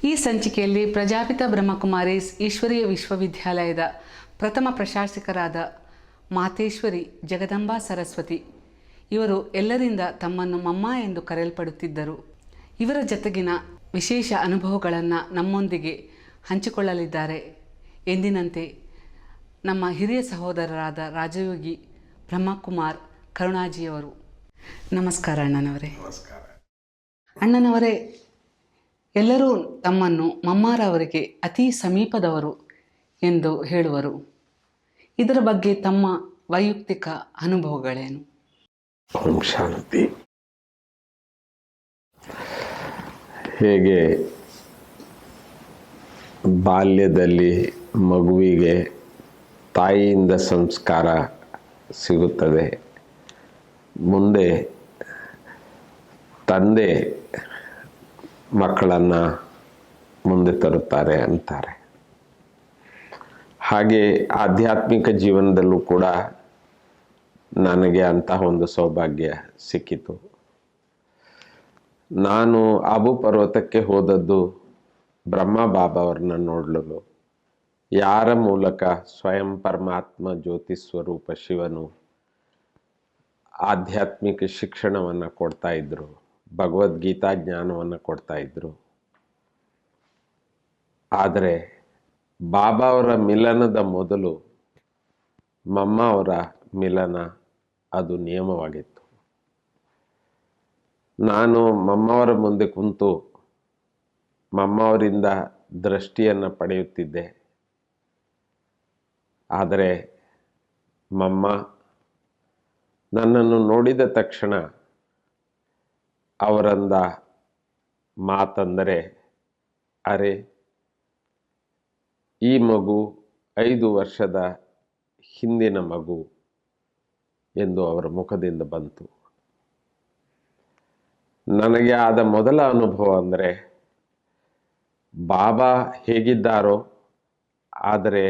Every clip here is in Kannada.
ಈ ಸಂಚಿಕೆಯಲ್ಲಿ ಪ್ರಜಾಪಿತ ಬ್ರಹ್ಮಕುಮಾರೀಸ್ ಈಶ್ವರೀಯ ವಿಶ್ವವಿದ್ಯಾಲಯದ ಪ್ರಥಮ ಪ್ರಶಾಸಕರಾದ ಮಾತೇಶ್ವರಿ ಜಗದಂಬಾ ಸರಸ್ವತಿ ಇವರು ಎಲ್ಲರಿಂದ ತಮ್ಮನ್ನು ಮಮ್ಮ ಎಂದು ಕರೆಯಲ್ಪಡುತ್ತಿದ್ದರು. ಇವರ ಜತೆಗಿನ ವಿಶೇಷ ಅನುಭವಗಳನ್ನು ನಮ್ಮೊಂದಿಗೆ ಹಂಚಿಕೊಳ್ಳಲಿದ್ದಾರೆ. ಎಂದಿನಂತೆ ನಮ್ಮ ಹಿರಿಯ ಸಹೋದರರಾದ ರಾಜಯೋಗಿ ಬ್ರಹ್ಮಕುಮಾರ್ ಕರುಣಾಜಿಯವರು. ನಮಸ್ಕಾರ ಅಣ್ಣನವರೇ. ನಮಸ್ಕಾರ. ಅಣ್ಣನವರೇ, ಎಲ್ಲರೂ ತಮ್ಮನ್ನು ಮಮ್ಮಾರವರಿಗೆ ಅತಿ ಸಮೀಪದವರು ಎಂದು ಹೇಳುವರು. ಇದರ ಬಗ್ಗೆ ತಮ್ಮ ವೈಯಕ್ತಿಕ ಅನುಭವಗಳೇನು? ಓಂ ಶಾಂತಿ. ಹೇಗೆ ಬಾಲ್ಯದಲ್ಲಿ ಮಗುವಿಗೆ ತಾಯಿಯಿಂದ ಸಂಸ್ಕಾರ ಸಿಗುತ್ತದೆ, ಮುಂದೆ ತಂದೆ ಮಕ್ಕಳನ್ನು ಮುಂದೆ ತರುತ್ತಾರೆ ಅಂತಾರೆ. ಹಾಗೆ ಆಧ್ಯಾತ್ಮಿಕ ಜೀವನದಲ್ಲೂ ಕೂಡ ನನಗೆ ಅಂತಹ ಒಂದು ಸೌಭಾಗ್ಯ ಸಿಕ್ಕಿತು. ನಾನು ಆಬು ಪರ್ವತಕ್ಕೆ ಹೋದದ್ದು ಬ್ರಹ್ಮ ಬಾಬಾವ್ರನ್ನ ನೋಡಲು. ಯಾರ ಮೂಲಕ? ಸ್ವಯಂ ಪರಮಾತ್ಮ ಜ್ಯೋತಿ ಸ್ವರೂಪ ಶಿವನು ಆಧ್ಯಾತ್ಮಿಕ ಶಿಕ್ಷಣವನ್ನು ಕೊಡ್ತಾ ಇದ್ರು, ಭಗವದ್ಗೀತಾ ಜ್ಞಾನವನ್ನು ಕೊಡ್ತಾ ಇದ್ರು. ಆದರೆ ಬಾಬಾ ಅವರ ಮಿಲನದ ಮೊದಲು ಮಮ್ಮ ಅವರ ಮಿಲನ ಅದು ನಿಯಮವಾಗಿತ್ತು. ನಾನು ಮಮ್ಮವರ ಮುಂದೆ ಕುಂತು ಮಮ್ಮವರಿಂದ ದೃಷ್ಟಿಯನ್ನು ಪಡೆಯುತ್ತಿದ್ದೆ. ಆದರೆ ಮಮ್ಮ ನನ್ನನ್ನು ನೋಡಿದ ತಕ್ಷಣ ಅವರಂದ ಮಾತಂದರೆ, ಅರೆ, ಈ ಮಗು 5 ವರ್ಷದ ಹಿಂದಿನ ಮಗು ಎಂದು ಅವರ ಮುಖದಿಂದ ಬಂತು. ನನಗೆ ಆದ ಮೊದಲ ಅನುಭವ ಅಂದರೆ, ಬಾಬಾ ಹೇಗಿದ್ದಾರೋ ಆದರೆ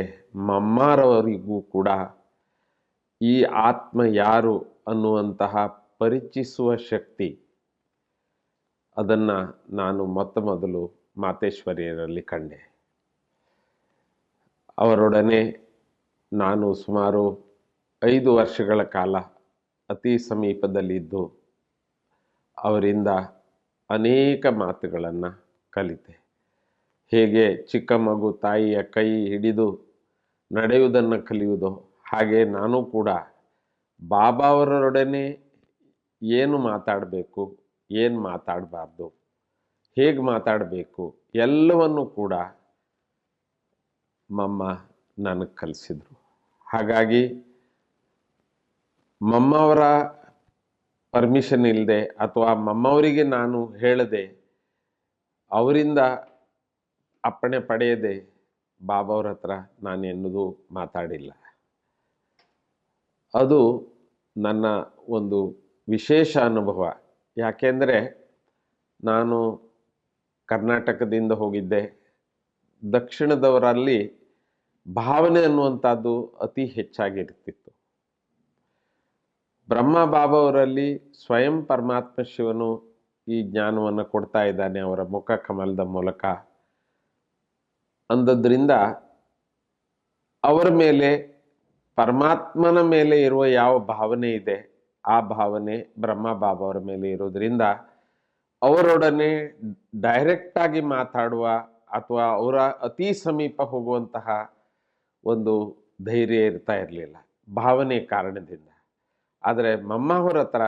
ಮಮ್ಮಾರವರಿಗೂ ಕೂಡ ಈ ಆತ್ಮ ಯಾರು ಅನ್ನುವಂತಹ ಪರಿಚಯಿಸುವ ಶಕ್ತಿ, ಅದನ್ನು ನಾನು ಮೊದಲು ಮಾತೇಶ್ವರಿಯರಲ್ಲಿ ಕಂಡೆ. ಅವರೊಡನೆ ನಾನು ಸುಮಾರು 5 ವರ್ಷಗಳ ಕಾಲ ಅತಿ ಸಮೀಪದಲ್ಲಿದ್ದು ಅವರಿಂದ ಅನೇಕ ಮಾತುಗಳನ್ನು ಕಲಿತೆ. ಹೇಗೆ ಚಿಕ್ಕ ಮಗು ತಾಯಿಯ ಕೈ ಹಿಡಿದು ನಡೆಯುವುದನ್ನು ಕಲಿಯುವುದೋ ಹಾಗೆ ನಾನು ಕೂಡ ಬಾಬಾ ಅವರೊಡನೆ ಏನು ಮಾತಾಡಬೇಕು, ಏನು ಮಾತಾಡಬಾರ್ದು, ಹೇಗೆ ಮಾತಾಡಬೇಕು ಎಲ್ಲವನ್ನು ಕೂಡ ಮಮ್ಮ ನನಗೆ ಕಲಿಸಿದರು. ಹಾಗಾಗಿ ಮಮ್ಮವರ ಪರ್ಮಿಷನ್ ಇಲ್ಲದೆ ಅಥವಾ ಮಮ್ಮವರಿಗೆ ನಾನು ಹೇಳದೆ, ಅವರಿಂದ ಅಪ್ಪಣೆ ಪಡೆಯದೆ ಬಾಬಾವ್ರ ಹತ್ರ ನಾನು ಎನ್ನುವುದು ಮಾತಾಡಿಲ್ಲ. ಅದು ನನ್ನ ಒಂದು ವಿಶೇಷ ಅನುಭವ. ಯಾಕೆಂದರೆ ನಾನು ಕರ್ನಾಟಕದಿಂದ ಹೋಗಿದ್ದೆ. ದಕ್ಷಿಣದವರಲ್ಲಿ ಭಾವನೆ ಅನ್ನುವಂಥದ್ದು ಅತಿ ಹೆಚ್ಚಾಗಿರ್ತಿತ್ತು. ಬ್ರಹ್ಮ ಬಾಬಾವರಲ್ಲಿ ಸ್ವಯಂ ಪರಮಾತ್ಮ ಶಿವನು ಈ ಜ್ಞಾನವನ್ನು ಕೊಡ್ತಾ ಇದ್ದಾನೆ ಅವರ ಮುಖ ಕಮಲದ ಮೂಲಕ ಅಂದದ್ರಿಂದ ಅವರ ಮೇಲೆ, ಪರಮಾತ್ಮನ ಮೇಲೆ ಇರುವ ಯಾವ ಭಾವನೆ ಇದೆ ಆ ಭಾವನೆ ಬ್ರಹ್ಮ ಬಾಬಾವರ ಮೇಲೆ ಇರೋದ್ರಿಂದ ಅವರೊಡನೆ ಡೈರೆಕ್ಟಾಗಿ ಮಾತಾಡುವ ಅಥವಾ ಅವರ ಅತಿ ಸಮೀಪ ಹೋಗುವಂತಹ ಒಂದು ಧೈರ್ಯ ಇರ್ತಾ ಇರಲಿಲ್ಲ, ಭಾವನೆ ಕಾರಣದಿಂದ. ಆದರೆ ಮಮ್ಮ ಅವರ ಹತ್ರ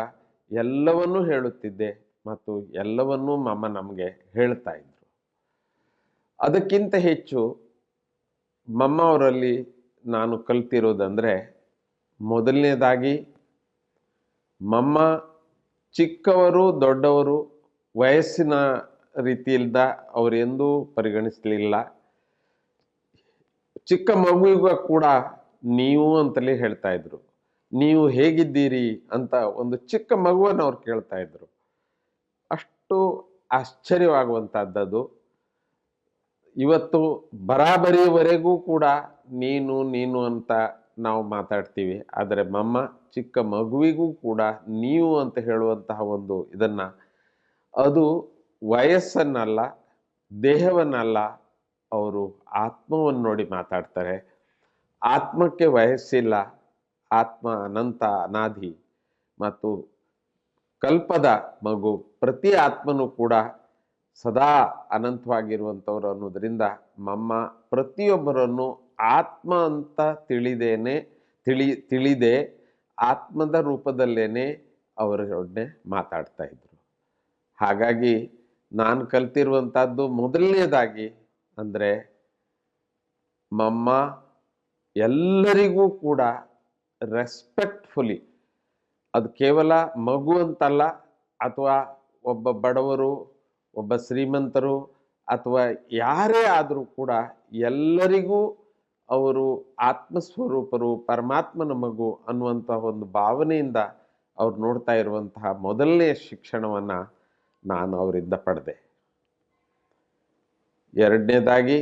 ಎಲ್ಲವನ್ನೂ ಹೇಳುತ್ತಿದ್ದೆ ಮತ್ತು ಎಲ್ಲವನ್ನೂ ಮಮ್ಮ ನಮಗೆ ಹೇಳ್ತಾ ಇದ್ರು. ಅದಕ್ಕಿಂತ ಹೆಚ್ಚು ಮಮ್ಮ ಅವರಲ್ಲಿ ನಾನು ಕಲ್ತಿರೋದಂದರೆ, ಮೊದಲನೇದಾಗಿ ಮಮ್ಮ ಚಿಕ್ಕವರು ದೊಡ್ಡವರು ವಯಸ್ಸಿನ ರೀತಿಯಿಂದ ಅವರೆಂದೂ ಪರಿಗಣಿಸಲಿಲ್ಲ. ಚಿಕ್ಕ ಮಗುವಿಗೂ ಕೂಡ ನೀವು ಅಂತಲೇ ಹೇಳ್ತಾ ಇದ್ರು. ನೀವು ಹೇಗಿದ್ದೀರಿ ಅಂತ ಒಂದು ಚಿಕ್ಕ ಮಗುವನ್ನು ಅವ್ರು ಕೇಳ್ತಾ ಇದ್ರು. ಅಷ್ಟು ಆಶ್ಚರ್ಯವಾಗುವಂಥದ್ದು. ಇವತ್ತು ಬರಾಬರಿವರೆಗೂ ಕೂಡ ನೀನು ನೀನು ಅಂತ ನಾವು ಮಾತಾಡ್ತೀವಿ. ಆದರೆ ಮಮ್ಮ ಚಿಕ್ಕ ಮಗುವಿಗೂ ಕೂಡ ನೀವು ಅಂತ ಹೇಳುವಂತಹ ಒಂದು ಇದನ್ನು, ಅದು ವಯಸ್ಸನ್ನಲ್ಲ ದೇಹವನ್ನಲ್ಲ, ಅವರು ಆತ್ಮವನ್ನು ನೋಡಿ ಮಾತಾಡ್ತಾರೆ. ಆತ್ಮಕ್ಕೆ ವಯಸ್ಸಿಲ್ಲ, ಆತ್ಮ ಅನಂತ ಅನಾದಿ ಮತ್ತು ಕಲ್ಪದ ಮಗು. ಪ್ರತಿ ಆತ್ಮನೂ ಕೂಡ ಸದಾ ಅನಂತವಾಗಿರುವಂಥವ್ರು ಅನ್ನೋದ್ರಿಂದ ಮಮ್ಮ ಪ್ರತಿಯೊಬ್ಬರನ್ನು ಆತ್ಮ ಅಂತ ತಿಳಿದೇ ಆತ್ಮದ ರೂಪದಲ್ಲೇನೆ ಅವರೊಡನೆ ಮಾತಾಡ್ತಾ ಇದ್ರು. ಹಾಗಾಗಿ ನಾನು ಕಲ್ತಿರುವಂಥದ್ದು ಮೊದಲನೇದಾಗಿ ಅಂದರೆ ಮಮ್ಮ ಎಲ್ಲರಿಗೂ ಕೂಡ ರೆಸ್ಪೆಕ್ಟ್ಫುಲಿ, ಅದು ಕೇವಲ ಮಗು ಅಂತಲ್ಲ, ಅಥವಾ ಒಬ್ಬ ಬಡವರು, ಒಬ್ಬ ಶ್ರೀಮಂತರು, ಅಥವಾ ಯಾರೇ ಆದರೂ ಕೂಡ ಎಲ್ಲರಿಗೂ ಅವರು ಆತ್ಮಸ್ವರೂಪರು, ಪರಮಾತ್ಮನ ಮಗು ಅನ್ನುವಂಥ ಒಂದು ಭಾವನೆಯಿಂದ ಅವ್ರು ನೋಡ್ತಾ ಇರುವಂತಹ ಮೊದಲನೆಯ ಶಿಕ್ಷಣವನ್ನು ನಾನು ಅವರಿಂದ ಪಡೆದೆ. ಎರಡನೇದಾಗಿ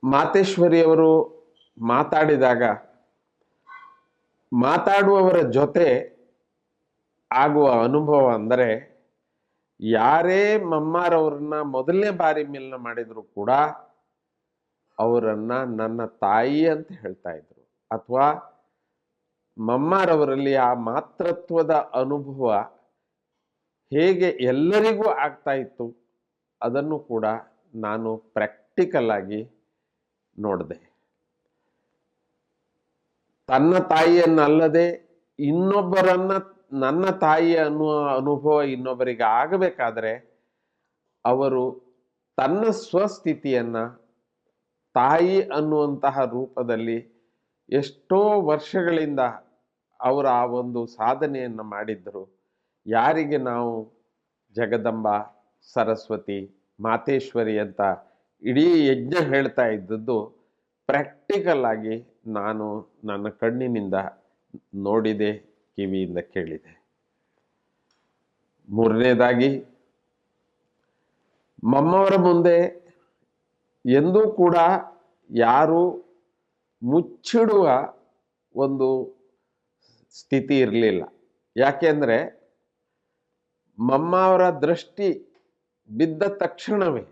ಮಾತೇಶ್ವರಿಯವರು ಮಾತಾಡಿದಾಗ ಮಾತಾಡುವವರ ಜೊತೆ ಆಗುವ ಅನುಭವ ಅಂದರೆ, ಯಾರೇ ಮಮ್ಮಾರವ್ರನ್ನ ಮೊದಲನೇ ಬಾರಿ ಮಿಲನ ಮಾಡಿದ್ರು ಕೂಡ ಅವರನ್ನ ನನ್ನ ತಾಯಿ ಅಂತ ಹೇಳ್ತಾ ಇದ್ರು. ಅಥವಾ ಮಮ್ಮಾರವರಲ್ಲಿ ಆ ಮಾತೃತ್ವದ ಅನುಭವ ಹೇಗೆ ಎಲ್ಲರಿಗೂ ಆಗ್ತಾ ಇತ್ತು ಅದನ್ನು ಕೂಡ ನಾನು ಪ್ರಾಕ್ಟಿಕಲ್ ಆಗಿ ನೋಡಿದೆ. ತನ್ನ ತಾಯಿಯನ್ನಲ್ಲದೆ ಇನ್ನೊಬ್ಬರನ್ನ ನನ್ನ ತಾಯಿ ಅನ್ನುವ ಅನುಭವ ಇನ್ನೊಬ್ಬರಿಗೆ ಆಗಬೇಕಾದ್ರೆ ಅವರು ತನ್ನ ಸ್ವಸ್ಥಿತಿಯನ್ನ ತಾಯಿ ಅನ್ನುವಂತಹ ರೂಪದಲ್ಲಿ ಎಷ್ಟೋ ವರ್ಷಗಳಿಂದ ಅವರ ಆ ಒಂದು ಸಾಧನೆಯನ್ನು ಮಾಡಿದ್ದರು. ಯಾರಿಗೆ ನಾವು ಜಗದಂಬ, ಸರಸ್ವತಿ, ಮಾತೇಶ್ವರಿ ಅಂತ ಇಡೀ ಯಜ್ಞ ಹೇಳ್ತಾ ಇದ್ದದ್ದು ಪ್ರಾಕ್ಟಿಕಲ್ ಆಗಿ ನಾನು ನನ್ನ ಕಣ್ಣಿನಿಂದ ನೋಡಿದೆ, ಕಿವಿಯಿಂದ ಕೇಳಿದೆ. ಮೂರನೇದಾಗಿ ಮಮ್ಮವರ ಮುಂದೆ ಎಂದೂ ಕೂಡ ಯಾರು ಮುಚ್ಚಿಡುವ ಒಂದು ಸ್ಥಿತಿ ಇರಲಿಲ್ಲ. ಯಾಕೆಂದರೆ ಮಮ್ಮ ಅವರ ದೃಷ್ಟಿ ಬಿದ್ದ ತಕ್ಷಣವೇ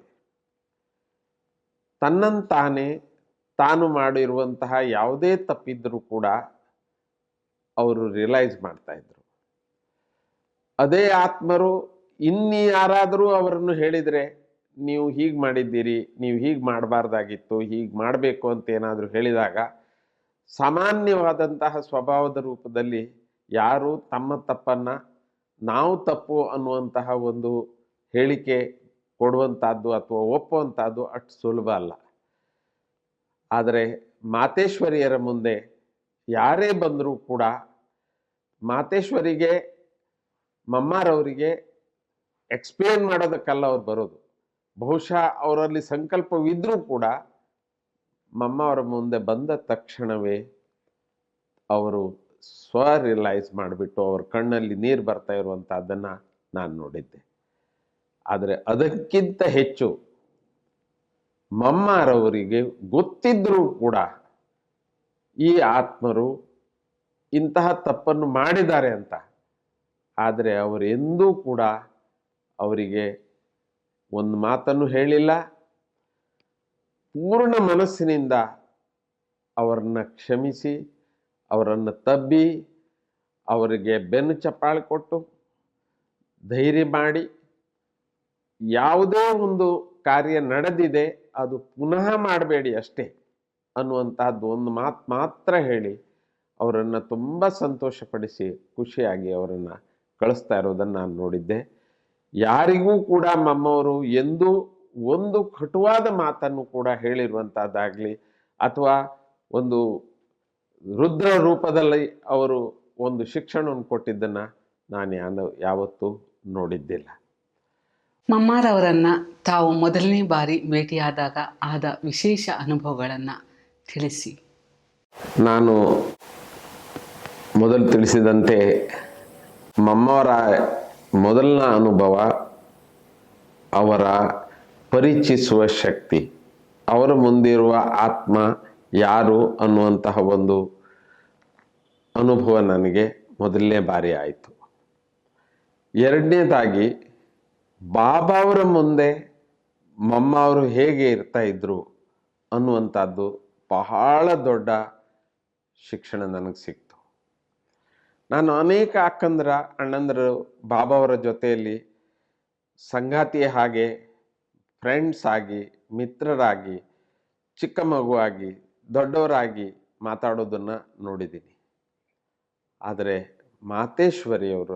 ತನ್ನಂತಾನೆ ತಾನು ಮಾಡಿರುವಂತಹ ಯಾವುದೇ ತಪ್ಪಿದ್ರೂ ಕೂಡ ಅವರು ರಿಯಲೈಸ್ ಮಾಡ್ತಾ ಇದ್ರು. ಅದೇ ಆತ್ಮರು ಇನ್ಯಾರಾದರೂ ಅವರನ್ನು ಹೇಳಿದರೆ, ನೀವು ಹೀಗೆ ಮಾಡಿದ್ದೀರಿ, ನೀವು ಹೀಗೆ ಮಾಡಬಾರ್ದಾಗಿತ್ತು, ಹೀಗೆ ಮಾಡಬೇಕು ಅಂತ ಏನಾದರೂ ಹೇಳಿದಾಗ ಸಾಮಾನ್ಯವಾದಂತಹ ಸ್ವಭಾವದ ರೂಪದಲ್ಲಿ ಯಾರು ತಮ್ಮ ತಪ್ಪನ್ನು ನಾವು ತಪ್ಪು ಅನ್ನುವಂತಹ ಒಂದು ಹೇಳಿಕೆ ಕೊಡುವಂಥದ್ದು ಅಥವಾ ಒಪ್ಪುವಂಥದ್ದು ಅಷ್ಟು ಸುಲಭ ಅಲ್ಲ. ಆದರೆ ಮಾತೇಶ್ವರಿಯರ ಮುಂದೆ ಯಾರೇ ಬಂದರೂ ಕೂಡ ಮಾತೇಶ್ವರಿಗೆ, ಮಮ್ಮಾರವರಿಗೆ ಎಕ್ಸ್ಪ್ಲೇನ್ ಮಾಡೋದಕ್ಕಲ್ಲ ಅವ್ರು ಬರೋದು. ಬಹುಶಃ ಅವರಲ್ಲಿ ಸಂಕಲ್ಪವಿದ್ರೂ ಕೂಡ ಮಮ್ಮ ಅವರ ಮುಂದೆ ಬಂದ ತಕ್ಷಣವೇ ಅವರು ರಿಯಲೈಸ್ ಮಾಡಿಬಿಟ್ಟು ಅವ್ರ ಕಣ್ಣಲ್ಲಿ ನೀರು ಬರ್ತಾ ಇರುವಂಥದ್ದನ್ನು ನಾನು ನೋಡಿದ್ದೆ. ಆದರೆ ಅದಕ್ಕಿಂತ ಹೆಚ್ಚು ಮಮ್ಮಾರವರಿಗೆ ಗೊತ್ತಿದ್ರೂ ಕೂಡ ಈ ಆತ್ಮರು ಇಂತಹ ತಪ್ಪನ್ನು ಮಾಡಿದ್ದಾರೆ ಅಂತ, ಆದರೆ ಅವರು ಎಂದೂ ಕೂಡ ಅವರಿಗೆ ಒಂದು ಮಾತನ್ನು ಹೇಳಿಲ್ಲ. ಪೂರ್ಣ ಮನಸ್ಸಿನಿಂದ ಅವರನ್ನು ಕ್ಷಮಿಸಿ, ಅವರನ್ನು ತಬ್ಬಿ, ಅವರಿಗೆ ಬೆನ್ನು ಚಪ್ಪಾಳೆ ಕೊಟ್ಟು ಧೈರ್ಯ ಮಾಡಿ, ಯಾವುದೇ ಒಂದು ಕಾರ್ಯ ನಡೆದಿದೆ ಅದು ಪುನಃ ಮಾಡಬೇಡಿ ಅಷ್ಟೇ ಅನ್ನುವಂತಹದ್ದು ಒಂದು ಮಾತು ಮಾತ್ರ ಹೇಳಿ ಅವರನ್ನು ತುಂಬ ಸಂತೋಷಪಡಿಸಿ ಖುಷಿಯಾಗಿ ಅವರನ್ನು ಕಳಿಸ್ತಾ ಇರೋದನ್ನು ನಾನು ನೋಡಿದ್ದೆ. ಯಾರಿಗೂ ಕೂಡ ಮಮ್ಮವರು ಎಂದೂ ಒಂದು ಕಟುವಾದ ಮಾತನ್ನು ಕೂಡ ಹೇಳಿರುವಂಥದ್ದಾಗಲಿ ಅಥವಾ ಒಂದು ರುದ್ರ ರೂಪದಲ್ಲಿ ಅವರು ಒಂದು ಶಿಕ್ಷಣವನ್ನು ಕೊಟ್ಟಿದ್ದನ್ನು ನಾನು ಯಾವತ್ತೂ ನೋಡಿದ್ದಿಲ್ಲ. ಮಮ್ಮಾರವರನ್ನು ತಾವು ಮೊದಲನೇ ಬಾರಿ ಭೇಟಿಯಾದಾಗ ಆದ ವಿಶೇಷ ಅನುಭವಗಳನ್ನು ತಿಳಿಸಿ. ನಾನು ಮೊದಲು ತಿಳಿಸಿದಂತೆ ಮಮ್ಮವರ ಮೊದಲನ ಅನುಭವ ಅವರ ಪರಿಚಯಿಸುವ ಶಕ್ತಿ, ಅವರ ಮುಂದಿರುವ ಆತ್ಮ ಯಾರು ಅನ್ನುವಂತಹ ಒಂದು ಅನುಭವ ನನಗೆ ಮೊದಲನೇ ಬಾರಿ ಆಯಿತು. ಎರಡನೇದಾಗಿ ಬಾಬಾ ಅವರ ಮುಂದೆ ಮಮ್ಮ ಅವರು ಹೇಗೆ ಇರ್ತಾ ಇದ್ರು ಅನ್ನುವಂಥದ್ದು ಬಹಳ ದೊಡ್ಡ ಶಿಕ್ಷಣ ನನಗೆ ಸಿಕ್ತು. ನಾನು ಅನೇಕ ಅಕ್ಕಂದ್ರ ಅಣ್ಣಂದರು ಬಾಬಾ ಅವರ ಜೊತೆಯಲ್ಲಿ ಸಂಗಾತಿಯ ಹಾಗೆ, ಫ್ರೆಂಡ್ಸ್ ಆಗಿ, ಮಿತ್ರರಾಗಿ, ಚಿಕ್ಕ ಮಗುವಾಗಿ, ದೊಡ್ಡವರಾಗಿ ಮಾತಾಡೋದನ್ನು ನೋಡಿದ್ದೀನಿ. ಆದರೆ ಮಾತೇಶ್ವರಿಯವರ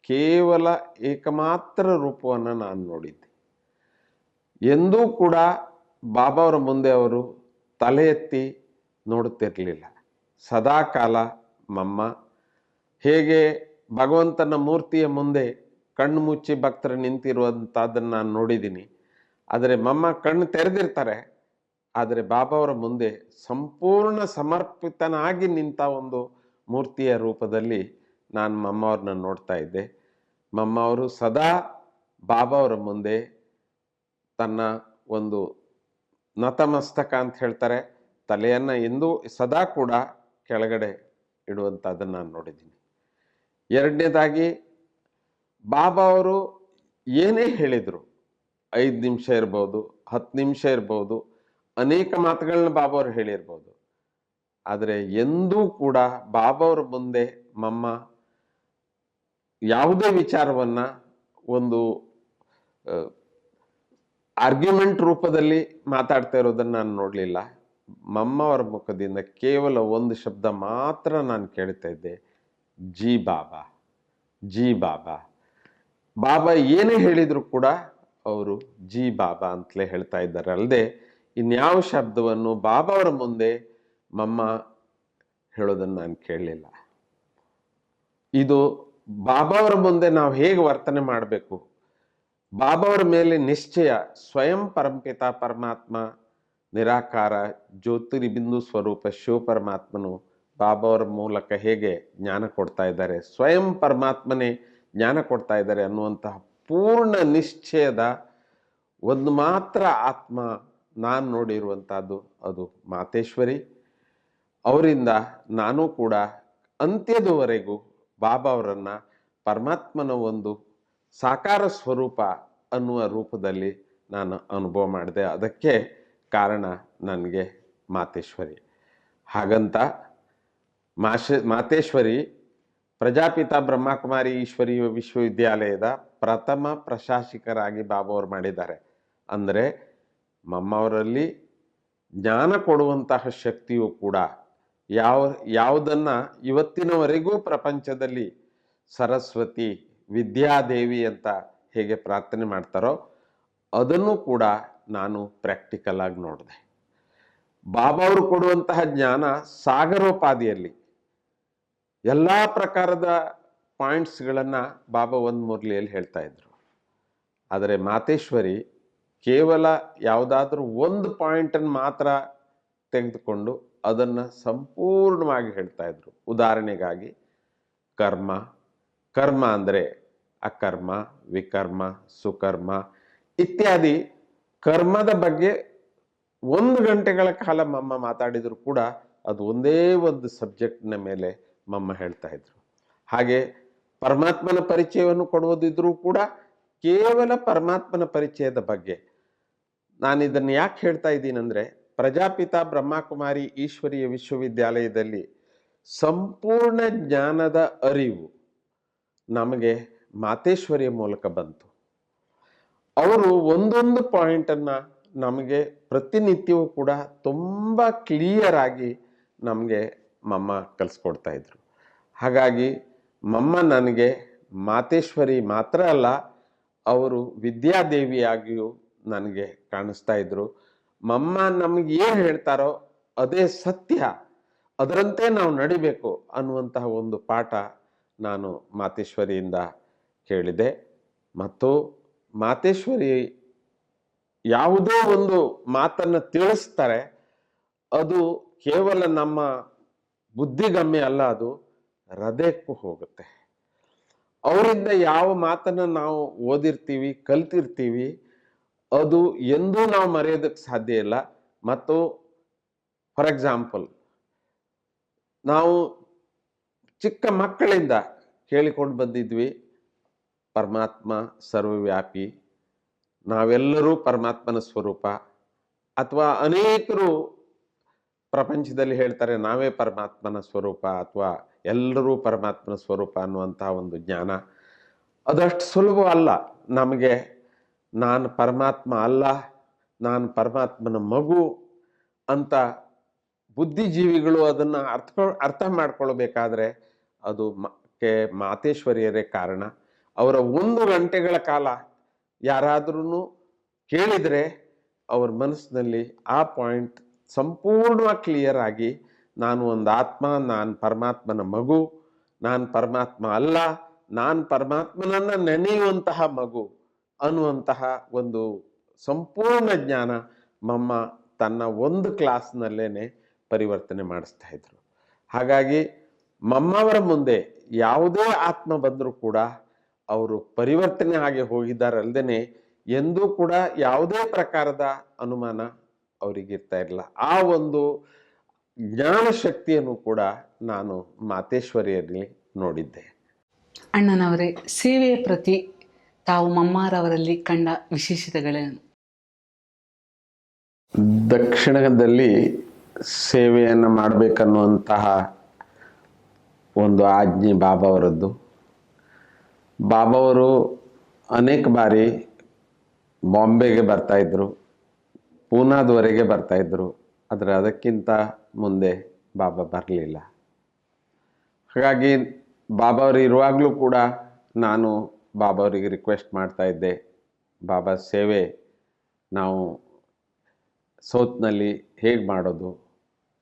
ಕೇವಲ ಏಕಮಾತ್ರ ರೂಪವನ್ನು ನಾನು ನೋಡಿದ್ದೆ. ಎಂದೂ ಕೂಡ ಬಾಬಾ ಅವರ ಮುಂದೆ ಅವರು ತಲೆ ಎತ್ತಿ ನೋಡುತ್ತಿರಲಿಲ್ಲ. ಸದಾಕಾಲ ಮಮ್ಮ ಹೇಗೆ ಭಗವಂತನ ಮೂರ್ತಿಯ ಮುಂದೆ ಕಣ್ಣು ಮುಚ್ಚಿ ಭಕ್ತರು ನಿಂತಿರುವಂಥದ್ದನ್ನು ನಾನು ನೋಡಿದ್ದೀನಿ. ಆದರೆ ಮಮ್ಮ ಕಣ್ಣು ತೆರೆದಿರ್ತಾರೆ, ಆದರೆ ಬಾಬಾ ಅವರ ಮುಂದೆ ಸಂಪೂರ್ಣ ಸಮರ್ಪಿತನಾಗಿ ನಿಂತ ಒಂದು ಮೂರ್ತಿಯ ರೂಪದಲ್ಲಿ ನಾನು ಮಮ್ಮ ಅವ್ರನ್ನ ನೋಡ್ತಾ ಇದ್ದೆ. ಮಮ್ಮ ಅವರು ಸದಾ ಬಾಬಾ ಅವರ ಮುಂದೆ ತನ್ನ ಒಂದು ನತಮಸ್ತಕ ಅಂತ ಹೇಳ್ತಾರೆ, ತಲೆಯನ್ನು ಎಂದೂ ಸದಾ ಕೂಡ ಕೆಳಗಡೆ ಇಡುವಂಥದ್ದನ್ನು ನಾನು ನೋಡಿದ್ದೀನಿ. ಎರಡನೇದಾಗಿ ಬಾಬಾ ಅವರು ಏನೇ ಹೇಳಿದರು, 5 ನಿಮಿಷ ಇರ್ಬೋದು, 10 ನಿಮಿಷ ಇರ್ಬೋದು, ಅನೇಕ ಮಾತುಗಳನ್ನ ಬಾಬಾ ಅವರು ಹೇಳಿರ್ಬೋದು. ಆದರೆ ಎಂದೂ ಕೂಡ ಬಾಬಾ ಅವ್ರ ಮುಂದೆ ಮಮ್ಮ ಯಾವುದೇ ವಿಚಾರವನ್ನು ಒಂದು ಆರ್ಗ್ಯುಮೆಂಟ್ ರೂಪದಲ್ಲಿ ಮಾತಾಡ್ತಾ ಇರೋದನ್ನು ನಾನು ನೋಡಲಿಲ್ಲ. ಮಮ್ಮ ಅವರ ಮುಖದಿಂದ ಕೇವಲ ಒಂದು ಶಬ್ದ ಮಾತ್ರ ನಾನು ಕೇಳ್ತಾ ಇದ್ದೆ, ಜಿ ಬಾಬಾ, ಜಿ ಬಾಬಾ. ಬಾಬಾ ಏನೇ ಹೇಳಿದ್ರು ಕೂಡ ಅವರು ಜಿ ಬಾಬಾ ಅಂತಲೇ ಹೇಳ್ತಾ ಇದ್ದಾರೆ, ಅಲ್ಲದೆ ಇನ್ಯಾವ ಶಬ್ದವನ್ನು ಬಾಬಾ ಅವರ ಮುಂದೆ ಮಮ್ಮ ಹೇಳೋದನ್ನು ನಾನು ಕೇಳಲಿಲ್ಲ. ಇದು ಬಾಬಾ ಅವರ ಮುಂದೆ ನಾವು ಹೇಗೆ ವರ್ತನೆ ಮಾಡಬೇಕು, ಬಾಬಾ ಅವರ ಮೇಲೆ ನಿಶ್ಚಯ, ಸ್ವಯಂ ಪರಂಪಿತ ಪರಮಾತ್ಮ ನಿರಾಕಾರ ಜ್ಯೋತಿರ್ಬಿಂದು ಸ್ವರೂಪ ಶಿವ ಪರಮಾತ್ಮನು ಬಾಬಾ ಅವರ ಮೂಲಕ ಹೇಗೆ ಜ್ಞಾನ ಕೊಡ್ತಾ ಇದ್ದಾರೆ, ಸ್ವಯಂ ಪರಮಾತ್ಮನೇ ಜ್ಞಾನ ಕೊಡ್ತಾ ಇದ್ದಾರೆ ಅನ್ನುವಂತಹ ಪೂರ್ಣ ನಿಶ್ಚಯದ ಒಂದು ಮಾತ್ರ ಆತ್ಮ ನಾನು ನೋಡಿರುವಂಥದ್ದು ಅದು ಮಾತೇಶ್ವರಿ. ಅವರಿಂದ ನಾನು ಕೂಡ ಅಂತ್ಯದವರೆಗೂ ಬಾಬಾ ಅವರನ್ನು ಪರಮಾತ್ಮನ ಒಂದು ಸಾಕಾರ ಸ್ವರೂಪ ಅನ್ನುವ ರೂಪದಲ್ಲಿ ನಾನು ಅನುಭವ ಮಾಡಿದೆ. ಅದಕ್ಕೆ ಕಾರಣ ನನಗೆ ಮಾತೇಶ್ವರಿ. ಹಾಗಂತ ಮಾತೇಶ್ವರಿ ಪ್ರಜಾಪಿತ ಬ್ರಹ್ಮಕುಮಾರಿ ಈಶ್ವರೀಯ ವಿಶ್ವವಿದ್ಯಾಲಯದ ಪ್ರಥಮ ಪ್ರಶಾಸಕರಾಗಿ ಬಾಬಾ ಅವರು ಮಾಡಿದ್ದಾರೆ. ಅಂದರೆ ಮಮ್ಮವರಲ್ಲಿ ಜ್ಞಾನ ಕೊಡುವಂತಹ ಶಕ್ತಿಯು ಕೂಡ ಯಾವುದನ್ನು ಇವತ್ತಿನವರೆಗೂ ಪ್ರಪಂಚದಲ್ಲಿ ಸರಸ್ವತಿ, ವಿದ್ಯಾದೇವಿ ಅಂತ ಹೇಗೆ ಪ್ರಾರ್ಥನೆ ಮಾಡ್ತಾರೋ ಅದನ್ನು ಕೂಡ ನಾನು ಪ್ರಾಕ್ಟಿಕಲ್ ಆಗಿ ನೋಡಿದೆ. ಬಾಬಾ ಅವರು ಕೊಡುವಂತಹ ಜ್ಞಾನ ಸಾಗರೋಪಾದಿಯಲ್ಲಿ ಎಲ್ಲ ಪ್ರಕಾರದ ಪಾಯಿಂಟ್ಸ್ಗಳನ್ನು ಬಾಬಾ ಒಂದು ಮುರಳಿಯಲ್ಲಿ ಹೇಳ್ತಾ ಇದ್ರು. ಆದರೆ ಮಾತೇಶ್ವರಿ ಕೇವಲ ಯಾವುದಾದ್ರೂ ಒಂದು ಪಾಯಿಂಟನ್ನು ಮಾತ್ರ ತೆಗೆದುಕೊಂಡು ಅದನ್ನು ಸಂಪೂರ್ಣವಾಗಿ ಹೇಳ್ತಾ ಇದ್ರು. ಉದಾಹರಣೆಗಾಗಿ ಕರ್ಮ, ಕರ್ಮ ಅಂದರೆ ಅಕರ್ಮ, ವಿಕರ್ಮ, ಸುಕರ್ಮ ಇತ್ಯಾದಿ ಕರ್ಮದ ಬಗ್ಗೆ 1 ಗಂಟೆಗಳ ಕಾಲ ಮಮ್ಮ ಮಾತಾಡಿದ್ರು ಕೂಡ ಅದು ಒಂದೇ ಒಂದು ಸಬ್ಜೆಕ್ಟ್ನ ಮೇಲೆ ಮಮ್ಮ ಹೇಳ್ತಾ ಇದ್ರು. ಹಾಗೆ ಪರಮಾತ್ಮನ ಪರಿಚಯವನ್ನು ಕೊಡುವುದಿದ್ರೂ ಕೂಡ ಕೇವಲ ಪರಮಾತ್ಮನ ಪರಿಚಯದ ಬಗ್ಗೆ. ನಾನು ಇದನ್ನು ಯಾಕೆ ಹೇಳ್ತಾ ಇದ್ದೀನಂದರೆ, ಪ್ರಜಾಪಿತ ಬ್ರಹ್ಮಕುಮಾರಿ ಈಶ್ವರೀಯ ವಿಶ್ವವಿದ್ಯಾಲಯದಲ್ಲಿ ಸಂಪೂರ್ಣ ಜ್ಞಾನದ ಅರಿವು ನಮಗೆ ಮಾತೇಶ್ವರಿಯ ಮೂಲಕ ಬಂತು. ಅವರು ಒಂದೊಂದು ಪಾಯಿಂಟನ್ನು ನಮಗೆ ಪ್ರತಿನಿತ್ಯವೂ ಕೂಡ ತುಂಬ ಕ್ಲಿಯರ್ ಆಗಿ ನಮಗೆ ಮಮ್ಮ ಕಲಿಸ್ಕೊಡ್ತಾ ಇದ್ರು. ಹಾಗಾಗಿ ಮಮ್ಮ ನನಗೆ ಮಾತೇಶ್ವರಿ ಮಾತ್ರ ಅಲ್ಲ, ಅವರು ವಿದ್ಯಾದೇವಿಯಾಗಿಯೂ ನನಗೆ ಕಾಣಿಸ್ತಾ ಇದ್ರು. ಮಮ್ಮ ನಮಗೆ ಏನು ಹೇಳ್ತಾರೋ ಅದೇ ಸತ್ಯ, ಅದರಂತೆ ನಾವು ನಡಿಬೇಕು ಅನ್ನುವಂತಹ ಒಂದು ಪಾಠ ನಾನು ಮಾತೇಶ್ವರಿಯಿಂದ ಕೇಳಿದೆ. ಮತ್ತು ಮಾತೇಶ್ವರಿ ಯಾವುದೋ ಒಂದು ಮಾತನ್ನು ತಿಳಿಸ್ತಾರೆ, ಅದು ಕೇವಲ ನಮ್ಮ ಬುದ್ಧಿಗಮ್ಯ ಅಲ್ಲ, ಅದು ಹೃದಯಕ್ಕೂ ಹೋಗುತ್ತೆ. ಅವರಿಂದ ಯಾವ ಮಾತನ್ನು ನಾವು ಓದಿರ್ತೀವಿ, ಕಲ್ತಿರ್ತೀವಿ, ಅದು ಎಂದೂ ನಾವು ಮರೆಯೋದಕ್ಕೆ ಸಾಧ್ಯ ಇಲ್ಲ. ಮತ್ತು ಫಾರ್ ಎಕ್ಸಾಂಪಲ್, ನಾವು ಚಿಕ್ಕ ಮಕ್ಕಳಿಂದ ಕೇಳಿಕೊಂಡು ಬಂದಿದ್ವಿ, ಪರಮಾತ್ಮ ಸರ್ವವ್ಯಾಪಿ, ನಾವೆಲ್ಲರೂ ಪರಮಾತ್ಮನ ಸ್ವರೂಪ, ಅಥವಾ ಅನೇಕರು ಪ್ರಪಂಚದಲ್ಲಿ ಹೇಳ್ತಾರೆ ನಾವೇ ಪರಮಾತ್ಮನ ಸ್ವರೂಪ ಅಥವಾ ಎಲ್ಲರೂ ಪರಮಾತ್ಮನ ಸ್ವರೂಪ ಅನ್ನುವಂತಹ ಒಂದು ಜ್ಞಾನ ಅದಷ್ಟು ಸುಲಭ ಅಲ್ಲ. ನಮಗೆ ನಾನು ಪರಮಾತ್ಮ ಅಲ್ಲ, ನಾನು ಪರಮಾತ್ಮನ ಮಗು ಅಂತ ಬುದ್ಧಿಜೀವಿಗಳು ಅದನ್ನು ಅರ್ಥ ಮಾಡ್ಕೊಳ್ಬೇಕಾದ್ರೆ ಅದು ಮಾತೇಶ್ವರಿಯರೇ ಕಾರಣ. ಅವರ 1 ಗಂಟೆಗಳ ಕಾಲ ಯಾರಾದ್ರೂ ಕೇಳಿದರೆ ಅವ್ರ ಮನಸ್ಸಿನಲ್ಲಿ ಆ ಪಾಯಿಂಟ್ ಸಂಪೂರ್ಣವಾಗಿ ಕ್ಲಿಯರ್ ಆಗಿ, ನಾನು ಒಂದು ಆತ್ಮ, ನಾನು ಪರಮಾತ್ಮನ ಮಗು, ನಾನು ಪರಮಾತ್ಮ ಅಲ್ಲ, ನಾನು ಪರಮಾತ್ಮನನ್ನ ನೆನೆಯುವಂತಹ ಮಗು ಅನ್ನುವಂತಹ ಒಂದು ಸಂಪೂರ್ಣ ಜ್ಞಾನ ಮಮ್ಮ ತನ್ನ ಒಂದು ಕ್ಲಾಸ್ನಲ್ಲೇನೆ ಪರಿವರ್ತನೆ ಮಾಡಿಸ್ತಾ ಇದ್ರು. ಹಾಗಾಗಿ ಮಮ್ಮವರ ಮುಂದೆ ಯಾವುದೇ ಆತ್ಮ ಬಂದರೂ ಕೂಡ ಅವರು ಪರಿವರ್ತನೆ ಆಗಿ ಹೋಗಿದ್ದಾರಲ್ದೇನೆ ಎಂದೂ ಕೂಡ ಯಾವುದೇ ಪ್ರಕಾರದ ಅನುಮಾನ ಅವರಿಗಿರ್ತಾ ಇರಲಿಲ್ಲ. ಆ ಒಂದು ಜ್ಞಾನ ಶಕ್ತಿಯನ್ನು ಕೂಡ ನಾನು ಮಾತೇಶ್ವರಿಯಲ್ಲಿ ನೋಡಿದ್ದೆ. ಅಣ್ಣನವರೇ, ಸೇವೆಯ ಪ್ರತಿ ತಾವು ಮಮ್ಮಾರವರಲ್ಲಿ ಕಂಡ ವಿಶೇಷತೆಗಳೇನು? ದಕ್ಷಿಣದಲ್ಲಿ ಸೇವೆಯನ್ನು ಮಾಡಬೇಕನ್ನುವಂತಹ ಒಂದು ಆಜ್ಞೆ ಬಾಬಾವರದ್ದು. ಬಾಬಾವರು ಅನೇಕ ಬಾರಿ ಬಾಂಬೆಗೆ ಬರ್ತಾಯಿದ್ರು, ಪೂನಾದವರೆಗೆ ಬರ್ತಾಯಿದ್ರು, ಆದರೆ ಅದಕ್ಕಿಂತ ಮುಂದೆ ಬಾಬಾ ಬರಲಿಲ್ಲ. ಹಾಗಾಗಿ ಬಾಬಾವರು ಇರುವಾಗಲೂ ಕೂಡ ನಾನು ಬಾಬಾವರಿಗೆ ರಿಕ್ವೆಸ್ಟ್ ಮಾಡ್ತಾ ಇದ್ದೆ, ಬಾಬಾ ಸೇವೆ ನಾವು ಸೌತ್ನಲ್ಲಿ ಹೇಗೆ ಮಾಡೋದು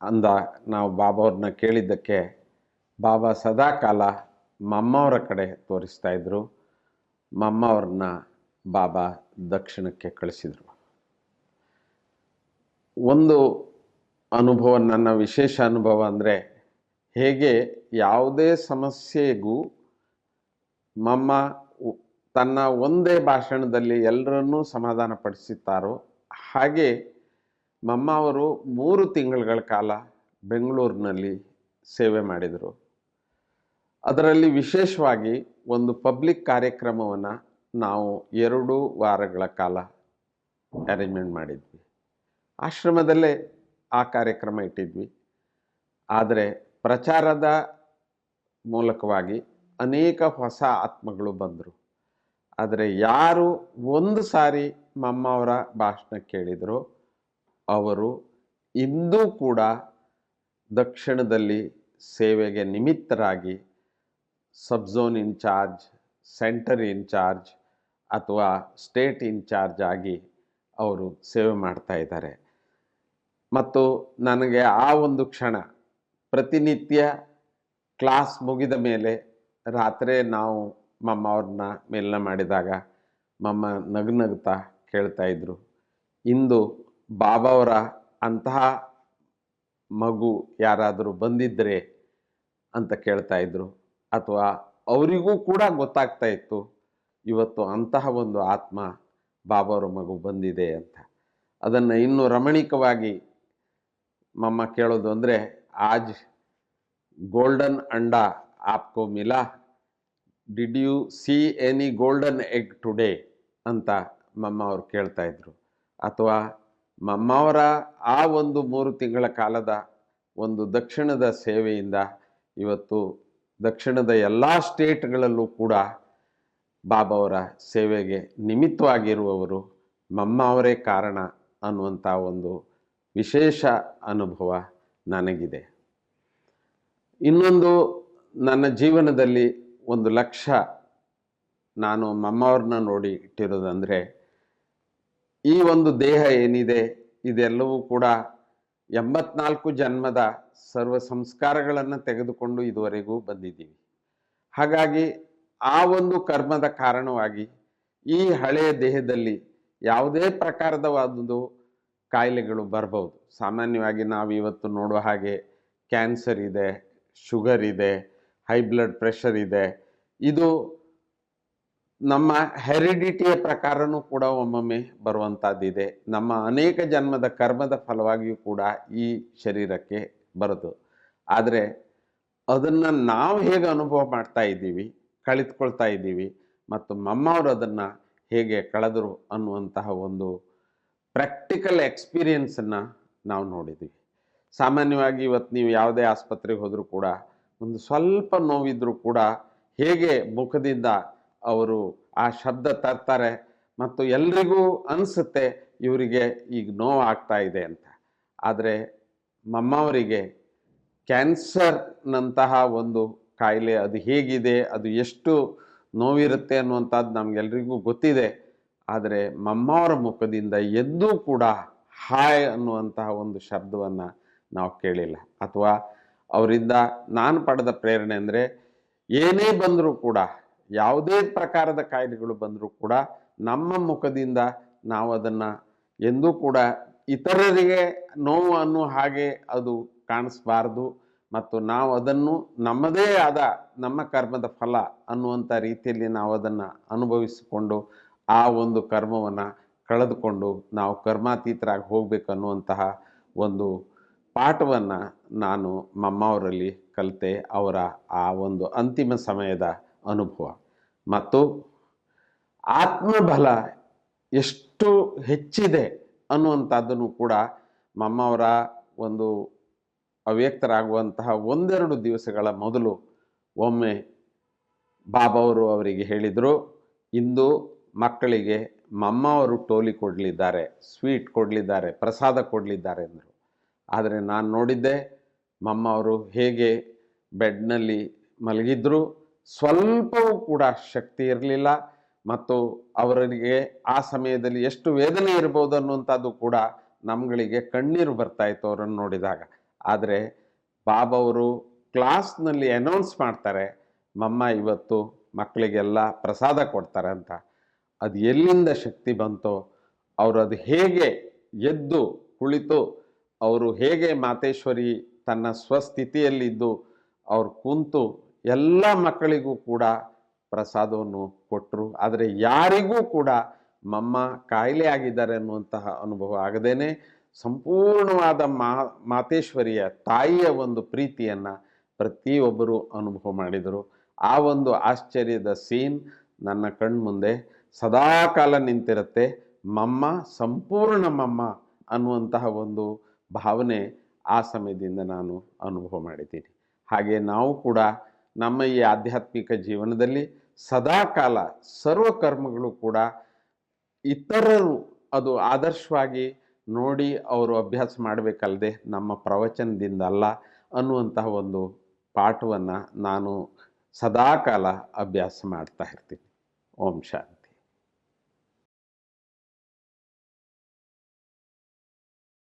ಅಂದ ನಾವು ಬಾಬಾವ್ರನ್ನ ಕೇಳಿದ್ದಕ್ಕೆ ಬಾಬಾ ಸದಾಕಾಲ ಮಮ್ಮವರ ಕಡೆ ತೋರಿಸ್ತಾ ಇದ್ರು. ಮಮ್ಮವ್ರನ್ನ ಬಾಬಾ ದಕ್ಷಿಣಕ್ಕೆ ಕಳಿಸಿದರು. ಒಂದು ಅನುಭವ, ನನ್ನ ವಿಶೇಷ ಅನುಭವ ಅಂದರೆ, ಹೇಗೆ ಯಾವುದೇ ಸಮಸ್ಯೆಗೂ ಮಮ್ಮ ತನ್ನ ಒಂದೇ ಭಾಷಣದಲ್ಲಿ ಎಲ್ಲರನ್ನೂ ಸಮಾಧಾನ ಪಡಿಸುತ್ತಾರೋ ಹಾಗೆ ಮಮ್ಮ ಅವರು 3 ತಿಂಗಳ ಕಾಲ ಬೆಂಗಳೂರಿನಲ್ಲಿ ಸೇವೆ ಮಾಡಿದರು. ಅದರಲ್ಲಿ ವಿಶೇಷವಾಗಿ ಒಂದು ಪಬ್ಲಿಕ್ ಕಾರ್ಯಕ್ರಮವನ್ನು ನಾವು 2 ವಾರಗಳ ಕಾಲ ಅರೇಂಜ್ಮೆಂಟ್ ಮಾಡಿದ್ವಿ. ಆಶ್ರಮದಲ್ಲೇ ಆ ಕಾರ್ಯಕ್ರಮ ಇಟ್ಟಿದ್ವಿ. ಆದರೆ ಪ್ರಚಾರದ ಮೂಲಕವಾಗಿ ಅನೇಕ ಹೊಸ ಆತ್ಮಗಳು ಬಂದರು. ಆದರೆ ಯಾರು ಒಂದು ಸಾರಿ ಮಮ್ಮ ಅವರ ಭಾಷಣ ಕೇಳಿದರು ಅವರು ಇಂದೂ ಕೂಡ ದಕ್ಷಿಣದಲ್ಲಿ ಸೇವೆಗೆ ನಿಮಿತ್ತರಾಗಿ ಸಬ್ಝೋನ್ ಇನ್ಚಾರ್ಜ್, ಸೆಂಟರ್ ಇನ್ಚಾರ್ಜ್ ಅಥವಾ ಸ್ಟೇಟ್ ಇನ್ಚಾರ್ಜ್ ಆಗಿ ಅವರು ಸೇವೆ ಮಾಡ್ತಾ ಇದ್ದಾರೆ. ಮತ್ತು ನನಗೆ ಆ ಒಂದು ಕ್ಷಣ, ಪ್ರತಿನಿತ್ಯ ಕ್ಲಾಸ್ ಮುಗಿದ ಮೇಲೆ ರಾತ್ರಿ ನಾವು ಮಮ್ಮ ಅವ್ರನ್ನ ಮೇಲನ ಮಾಡಿದಾಗ ಮಮ್ಮ ನಗುತ್ತಾ ಕೇಳ್ತಾ ಇದ್ರು, ಇಂದು ಬಾಬಾವರ ಅಂತಹ ಮಗು ಯಾರಾದರೂ ಬಂದಿದ್ದರೆ ಅಂತ ಕೇಳ್ತಾ ಇದ್ರು. ಅಥವಾ ಅವರಿಗೂ ಕೂಡ ಗೊತ್ತಾಗ್ತಾ ಇತ್ತು ಇವತ್ತು ಅಂತಹ ಒಂದು ಆತ್ಮ ಬಾಬಾವರ ಮಗು ಬಂದಿದೆ ಅಂತ. ಅದನ್ನು ಇನ್ನೂ ರಮಣೀಕವಾಗಿ ಮಮ್ಮ ಕೇಳೋದು ಅಂದರೆ, ಆಜ್ ಗೋಲ್ಡನ್ ಅಂಡಾ ಆಪ್ಕೋ ಮಿಲಾ, did you see any golden egg today ಅಂತ ಮಮ್ಮ ಅವರು ಕೇಳ್ತಾ ಇದ್ರು. ಅಥವಾ ಮಮ್ಮವರ ಆ ಒಂದು 3 ತಿಂಗಳ ಕಾಲದ ಒಂದು ದಕ್ಷಿಣದ ಸೇವೆಯಿಂದ ಇವತ್ತು ದಕ್ಷಿಣದ ಎಲ್ಲ ಸ್ಟೇಟ್ಗಳಲ್ಲೂ ಕೂಡ ಬಾಬಾವರ ಸೇವೆಗೆ ನಿಮಿತ್ತವಾಗಿರುವವರು ಮಮ್ಮ ಅವರೇ ಕಾರಣ ಅನ್ನುವಂಥ ಒಂದು ವಿಶೇಷ ಅನುಭವ ನನಗಿದೆ. ಇನ್ನೊಂದು, ನನ್ನ ಜೀವನದಲ್ಲಿ ಒಂದು ಲಕ್ಷ್ಯ ನಾನು ಮಮ್ಮವ್ರನ್ನ ನೋಡಿ ಇಟ್ಟಿರೋದಂದರೆ, ಈ ಒಂದು ದೇಹ ಏನಿದೆ ಇದೆಲ್ಲವೂ ಕೂಡ 84 ಜನ್ಮದ ಸರ್ವ ಸಂಸ್ಕಾರಗಳನ್ನು ತೆಗೆದುಕೊಂಡು ಇದುವರೆಗೂ ಬಂದಿದ್ದೀವಿ. ಹಾಗಾಗಿ ಆ ಒಂದು ಕರ್ಮದ ಕಾರಣವಾಗಿ ಈ ಹಳೆಯ ದೇಹದಲ್ಲಿ ಯಾವುದೇ ಪ್ರಕಾರದವಾದುದು ಕಾಯಿಲೆಗಳು ಬರ್ಬೋದು. ಸಾಮಾನ್ಯವಾಗಿ ನಾವು ಇವತ್ತು ನೋಡುವ ಹಾಗೆ ಕ್ಯಾನ್ಸರ್ ಇದೆ, ಶುಗರ್ ಇದೆ, ಹೈ ಬ್ಲಡ್ ಪ್ರೆಷರ್ ಇದೆ. ಇದು ನಮ್ಮ ಹೆರಿಡಿಟಿಯ ಪ್ರಕಾರನೂ ಕೂಡ ಒಮ್ಮೊಮ್ಮೆ ಬರುವಂಥದ್ದಿದೆ. ನಮ್ಮ ಅನೇಕ ಜನ್ಮದ ಕರ್ಮದ ಫಲವಾಗಿಯೂ ಕೂಡ ಈ ಶರೀರಕ್ಕೆ ಬರೋದು. ಆದರೆ ಅದನ್ನು ನಾವು ಹೇಗೆ ಅನುಭವ ಮಾಡ್ತಾ ಇದ್ದೀವಿ, ಕಳಿತ್ಕೊಳ್ತಾ ಇದ್ದೀವಿ, ಮತ್ತು ಮಮ್ಮವರು ಅದನ್ನು ಹೇಗೆ ಕಳೆದರು ಅನ್ನುವಂತಹ ಒಂದು ಪ್ರಾಕ್ಟಿಕಲ್ ಎಕ್ಸ್ಪೀರಿಯನ್ಸನ್ನು ನಾವು ನೋಡಿದ್ದೀವಿ. ಸಾಮಾನ್ಯವಾಗಿ ಇವತ್ತು ನೀವು ಯಾವುದೇ ಆಸ್ಪತ್ರೆಗೆ ಹೋದರೂ ಕೂಡ ಒಂದು ಸ್ವಲ್ಪ ನೋವಿದ್ರೂ ಕೂಡ ಹೇಗೆ ಮುಖದಿಂದ ಅವರು ಆ ಶಬ್ದ ತರ್ತಾರೆ ಮತ್ತು ಎಲ್ರಿಗೂ ಅನಿಸುತ್ತೆ ಇವರಿಗೆ ಈಗ ನೋವು ಆಗ್ತಾ ಇದೆ ಅಂತ. ಆದರೆ ಮಮ್ಮವರಿಗೆ ಕ್ಯಾನ್ಸರ್ನಂತಹ ಒಂದು ಕಾಯಿಲೆ ಅದು ಹೇಗಿದೆ, ಅದು ಎಷ್ಟು ನೋವಿರುತ್ತೆ ಅನ್ನುವಂಥದ್ದು ನಮಗೆಲ್ರಿಗೂ ಗೊತ್ತಿದೆ. ಆದರೆ ಮಮ್ಮವರ ಮುಖದಿಂದ ಎಂದೂ ಕೂಡ ಹಾಯ್ ಅನ್ನುವಂತಹ ಒಂದು ಶಬ್ದವನ್ನು ನಾವು ಕೇಳಿಲ್ಲ. ಅಥವಾ ಅವರಿಂದ ನಾನು ಪಡೆದ ಪ್ರೇರಣೆ ಅಂದರೆ ಏನೇ ಬಂದರೂ ಕೂಡ, ಯಾವುದೇ ಪ್ರಕಾರದ ಕಾಯಿಲೆಗಳು ಬಂದರೂ ಕೂಡ ನಮ್ಮ ಮುಖದಿಂದ ನಾವು ಅದನ್ನು ಎಂದೂ ಕೂಡ ಇತರರಿಗೆ ನೋವು ಅನ್ನೋ ಹಾಗೆ ಅದು ಕಾಣಿಸ್ಬಾರ್ದು ಮತ್ತು ನಾವು ಅದನ್ನು ನಮ್ಮದೇ ಆದ ನಮ್ಮ ಕರ್ಮದ ಫಲ ಅನ್ನುವಂಥ ರೀತಿಯಲ್ಲಿ ನಾವು ಅದನ್ನು ಅನುಭವಿಸಿಕೊಂಡು ಆ ಒಂದು ಕರ್ಮವನ್ನು ಕಳೆದುಕೊಂಡು ನಾವು ಕರ್ಮಾತೀತರಾಗಿ ಹೋಗಬೇಕು ಅನ್ನುವಂತಹ ಒಂದು ಪಾಠವನ್ನು ನಾನು ಮಮ್ಮವರಲ್ಲಿ ಕಲಿತೆ. ಅವರ ಆ ಒಂದು ಅಂತಿಮ ಸಮಯದ ಅನುಭವ ಮತ್ತು ಆತ್ಮಬಲ ಎಷ್ಟು ಹೆಚ್ಚಿದೆ ಅನ್ನುವಂಥದ್ದನ್ನು ಕೂಡ ಮಮ್ಮವರ ಒಂದು ಅವ್ಯಕ್ತರಾಗುವಂತಹ ಒಂದೆರಡು ದಿವಸಗಳ ಮೊದಲು ಒಮ್ಮೆ ಬಾಬಾವರು ಅವರಿಗೆ ಹೇಳಿದರು, ಇಂದು ಮಕ್ಕಳಿಗೆ ಮಮ್ಮವರು ಟೋಲಿ ಕೊಡಲಿದ್ದಾರೆ, ಸ್ವೀಟ್ ಕೊಡಲಿದ್ದಾರೆ, ಪ್ರಸಾದ ಕೊಡಲಿದ್ದಾರೆ ಎಂದರು. ಆದರೆ ನಾನು ನೋಡಿದ್ದೆ ಮಮ್ಮವರು ಹೇಗೆ ಬೆಡ್ನಲ್ಲಿ ಮಲಗಿದ್ರು, ಸ್ವಲ್ಪವೂ ಕೂಡ ಶಕ್ತಿ ಇರಲಿಲ್ಲ ಮತ್ತು ಅವರಿಗೆ ಆ ಸಮಯದಲ್ಲಿ ಎಷ್ಟು ವೇದನೆ ಇರ್ಬೋದು ಅನ್ನುವಂಥದ್ದು ಕೂಡ ನಮ್ಗಳಿಗೆ ಕಣ್ಣೀರು ಬರ್ತಾ ಇತ್ತು ಅವರನ್ನು ನೋಡಿದಾಗ. ಆದರೆ ಬಾಬಾವರು ಕ್ಲಾಸ್ನಲ್ಲಿ ಅನೌನ್ಸ್ ಮಾಡ್ತಾರೆ, ಮಮ್ಮ ಇವತ್ತು ಮಕ್ಕಳಿಗೆಲ್ಲ ಪ್ರಸಾದ ಕೊಡ್ತಾರೆ ಅಂತ. ಅದು ಎಲ್ಲಿಂದ ಶಕ್ತಿ ಬಂತೋ, ಅವರು ಅದು ಹೇಗೆ ಎದ್ದು ಕುಳಿತು ಅವರು ಹೇಗೆ ಮಾತೇಶ್ವರಿ ತನ್ನ ಸ್ವಸ್ಥಿತಿಯಲ್ಲಿದ್ದು ಅವ್ರು ಕುಂತು ಎಲ್ಲ ಮಕ್ಕಳಿಗೂ ಕೂಡ ಪ್ರಸಾದವನ್ನು ಕೊಟ್ಟರು. ಆದರೆ ಯಾರಿಗೂ ಕೂಡ ಮಮ್ಮ ಕಾಯಿಲೆ ಆಗಿದ್ದಾರೆ ಅನ್ನುವಂತಹ ಅನುಭವ ಆಗದೇನೆ ಸಂಪೂರ್ಣವಾದ ಮಾತೇಶ್ವರಿಯ ತಾಯಿಯ ಒಂದು ಪ್ರೀತಿಯನ್ನು ಪ್ರತಿಯೊಬ್ಬರು ಅನುಭವ ಮಾಡಿದರು. ಆ ಒಂದು ಆಶ್ಚರ್ಯದ ಸೀನ್ ನನ್ನ ಕಣ್ಮುಂದೆ ಸದಾಕಾಲ ನಿಂತಿರುತ್ತೆ. ಮಮ್ಮ ಸಂಪೂರ್ಣ ಮಮ್ಮ ಅನ್ನುವಂತಹ ಒಂದು ಭಾವನೆ ಆ ಸಮಯದಿಂದ ನಾನು ಅನುಭವ ಮಾಡಿದ್ದೀನಿ. ಹಾಗೆ ನಾವು ಕೂಡ ನಮ್ಮ ಈ ಆಧ್ಯಾತ್ಮಿಕ ಜೀವನದಲ್ಲಿ ಸದಾಕಾಲ ಸರ್ವಕರ್ಮಗಳು ಕೂಡ ಇತರರು ಅದು ಆದರ್ಶವಾಗಿ ನೋಡಿ ಅವರು ಅಭ್ಯಾಸ ಮಾಡಬೇಕಲ್ಲದೆ ನಮ್ಮ ಪ್ರವಚನದಿಂದ ಅಲ್ಲ ಅನ್ನುವಂತಹ ಒಂದು ಪಾಠವನ್ನು ನಾನು ಸದಾಕಾಲ ಅಭ್ಯಾಸ ಮಾಡ್ತಾ ಇರ್ತೀನಿ. ಓಂ ಶಾಂತಿ.